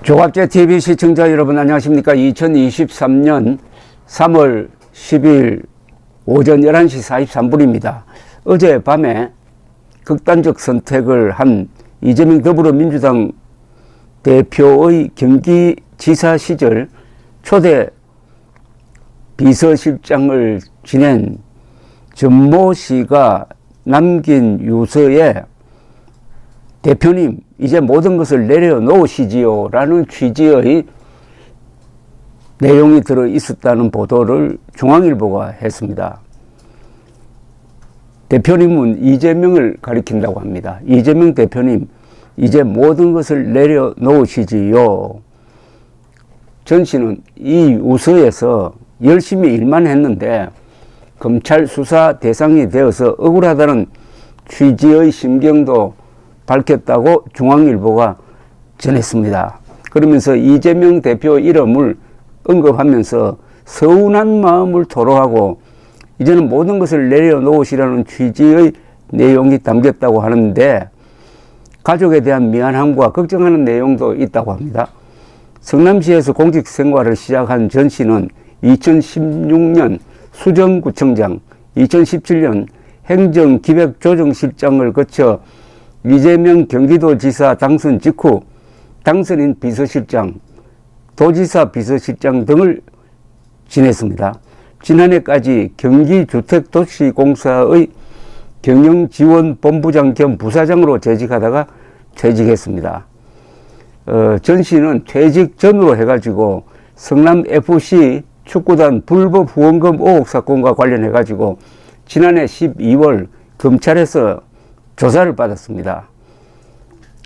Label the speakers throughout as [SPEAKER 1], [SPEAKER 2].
[SPEAKER 1] 조갑제TV 시청자 여러분 안녕하십니까. 2023년 3월 10일 오전 11시 43분입니다. 어젯밤에 극단적 선택을 한 이재명 더불어민주당 대표의 경기지사 시절 초대 비서실장을 지낸 전모 씨가 남긴 유서에 대표님 이제 모든 것을 내려놓으시지요 라는 취지의 내용이 들어 있었다는 보도를 중앙일보가 했습니다. 대표님은 이재명을 가리킨다고 합니다. 이재명 대표님 이제 모든 것을 내려놓으시지요. 전 씨는 이 유서에서 열심히 일만 했는데 검찰 수사 대상이 되어서 억울하다는 취지의 심경도 밝혔다고 중앙일보가 전했습니다. 그러면서 이재명 대표 이름을 언급하면서 서운한 마음을 토로하고 이제는 모든 것을 내려놓으시라는 취지의 내용이 담겼다고 하는데 가족에 대한 미안함과 걱정하는 내용도 있다고 합니다. 성남시에서 공직 생활을 시작한 전 씨는 2016년 수정구청장, 2017년 행정기획조정실장을 거쳐 이재명 경기도지사 당선 직후 당선인 비서실장, 도지사 비서실장 등을 지냈습니다. 지난해까지 경기주택도시공사의 경영지원본부장 겸 부사장으로 재직하다가 퇴직했습니다. 전 씨는 퇴직 전으로 해가지고 성남FC 축구단 불법 후원금 의혹 사건과 관련해가지고 지난해 12월 검찰에서 조사를 받았습니다.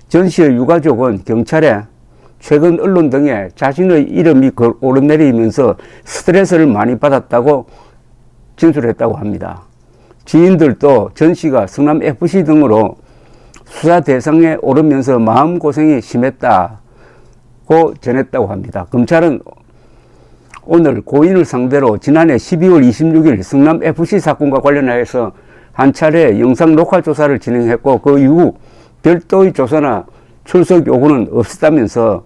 [SPEAKER 1] 전 씨의 유가족은 경찰에 최근 언론 등에 자신의 이름이 오르내리면서 스트레스를 많이 받았다고 진술했다고 합니다. 지인들도 전 씨가 성남FC 등으로 수사 대상에 오르면서 마음고생이 심했다고 전했다고 합니다. 검찰은 오늘 고인을 상대로 지난해 12월 26일 성남FC 사건과 관련해서 한 차례 영상 녹화 조사를 진행했고 그 이후 별도의 조사나 출석 요구는 없었다면서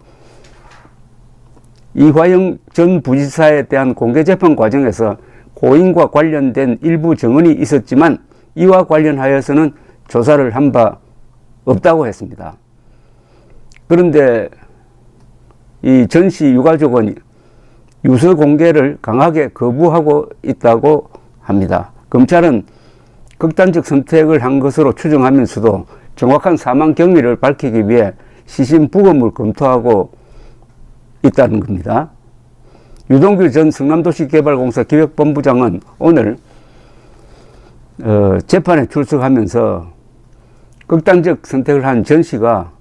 [SPEAKER 1] 이화영 전 부지사에 대한 공개재판 과정에서 고인과 관련된 일부 증언이 있었지만 이와 관련하여서는 조사를 한 바 없다고 했습니다. 그런데 이 전 씨 유가족은 유서 공개를 강하게 거부하고 있다고 합니다. 검찰은 극단적 선택을 한 것으로 추정하면서도 정확한 사망 경위를 밝히기 위해 시신 부검을 검토하고 있다는 겁니다. 유동규 전 성남도시개발공사 기획본부장은 오늘 재판에 출석하면서 극단적 선택을 한 전 씨가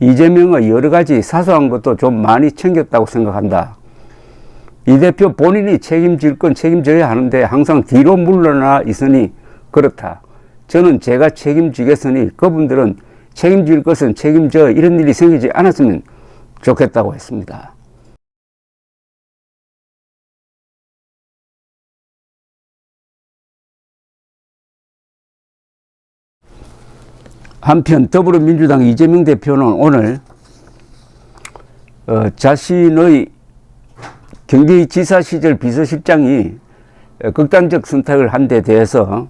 [SPEAKER 1] 이재명의 여러 가지 사소한 것도 좀 많이 챙겼다고 생각한다. 이 대표 본인이 책임질 건 책임져야 하는데 항상 뒤로 물러나 있으니 그렇다. 저는 제가 책임지겠으니 그분들은 책임질 것은 책임져 이런 일이 생기지 않았으면 좋겠다고 했습니다. 한편 더불어민주당 이재명 대표는 오늘 자신의 경기지사 시절 비서실장이 극단적 선택을 한 데 대해서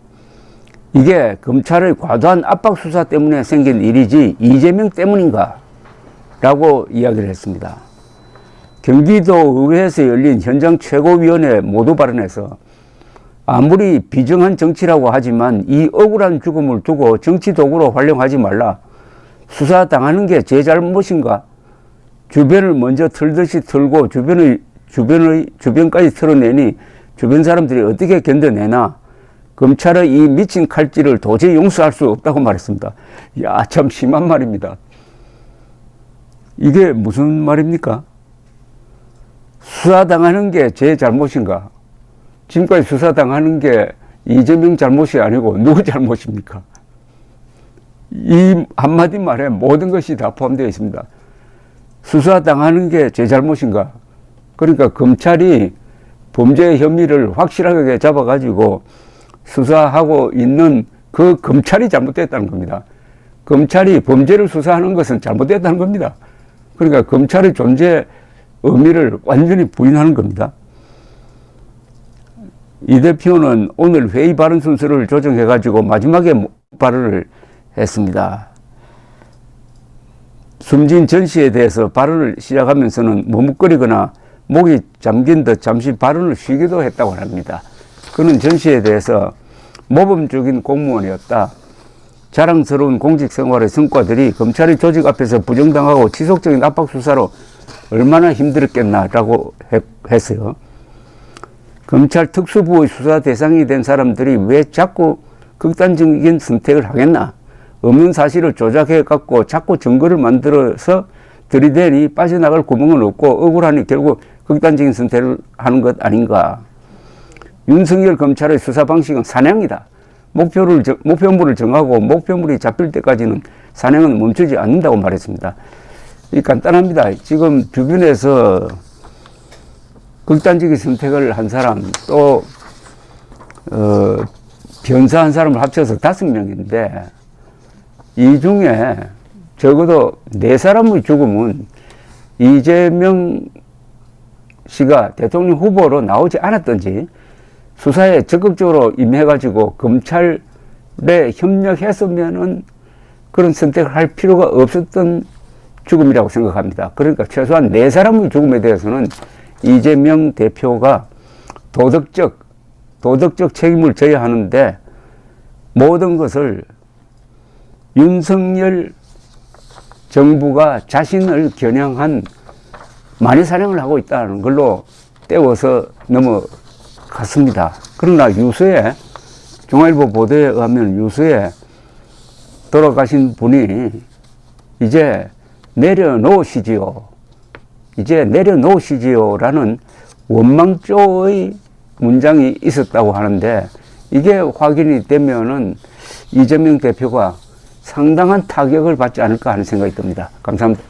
[SPEAKER 1] 이게 검찰의 과도한 압박 수사 때문에 생긴 일이지 이재명 때문인가 라고 이야기를 했습니다. 경기도 의회에서 열린 현장 최고위원회 모두 발언에서 아무리 비정한 정치라고 하지만 이 억울한 죽음을 두고 정치 도구로 활용하지 말라. 수사당하는 게 제 잘못인가? 주변을 먼저 털듯이 털고 주변까지 털어내니 주변 사람들이 어떻게 견뎌내나? 검찰의 이 미친 칼질을 도저히 용서할 수 없다고 말했습니다. 야, 참 심한 말입니다. 이게 무슨 말입니까? 수사당하는 게 제 잘못인가? 지금까지 수사당하는 게 이재명 잘못이 아니고 누구 잘못입니까? 이 한마디 말에 모든 것이 다 포함되어 있습니다. 수사당하는 게 제 잘못인가? 그러니까 검찰이 범죄 혐의를 확실하게 잡아가지고 수사하고 있는 그 검찰이 잘못됐다는 겁니다. 검찰이 범죄를 수사하는 것은 잘못됐다는 겁니다. 그러니까 검찰의 존재 의미를 완전히 부인하는 겁니다. 이 대표는 오늘 회의 발언 순서를 조정해가지고 마지막에 발언을 했습니다. 숨진 전 씨에 대해서 발언을 시작하면서는 머뭇거리거나 목이 잠긴 듯 잠시 발언을 쉬기도 했다고 합니다. 그는 전 씨에 대해서 모범적인 공무원이었다. 자랑스러운 공직 생활의 성과들이 검찰의 조직 앞에서 부정당하고 지속적인 압박 수사로 얼마나 힘들었겠나라고 했어요. 검찰 특수부의 수사 대상이 된 사람들이 왜 자꾸 극단적인 선택을 하겠나? 없는 사실을 조작해 갖고 자꾸 증거를 만들어서 들이대니 빠져나갈 구멍은 없고 억울하니 결국 극단적인 선택을 하는 것 아닌가? 윤석열 검찰의 수사 방식은 사냥이다. 목표물을 정하고 목표물이 잡힐 때까지는 사냥은 멈추지 않는다고 말했습니다. 이 간단합니다. 지금 주변에서 극단적인 선택을 한 사람 또 변사한 사람을 합쳐서 5명인데 이 중에 적어도 4사람의 죽음은 이재명 씨가 대통령 후보로 나오지 않았던지 수사에 적극적으로 임해가지고 검찰에 협력했으면은 그런 선택을 할 필요가 없었던 죽음이라고 생각합니다. 그러니까 최소한 4사람의 죽음에 대해서는 이재명 대표가 도덕적 책임을 져야 하는데 모든 것을 윤석열 정부가 자신을 겨냥한 만리사냥을 하고 있다는 걸로 떼워서 넘어갔습니다. 그러나 유서에 중앙일보 보도에 의하면 유서에 돌아가신 분이 이제 내려놓으시지요라는 원망조의 문장이 있었다고 하는데 이게 확인이 되면은 이재명 대표가 상당한 타격을 받지 않을까 하는 생각이 듭니다. 감사합니다.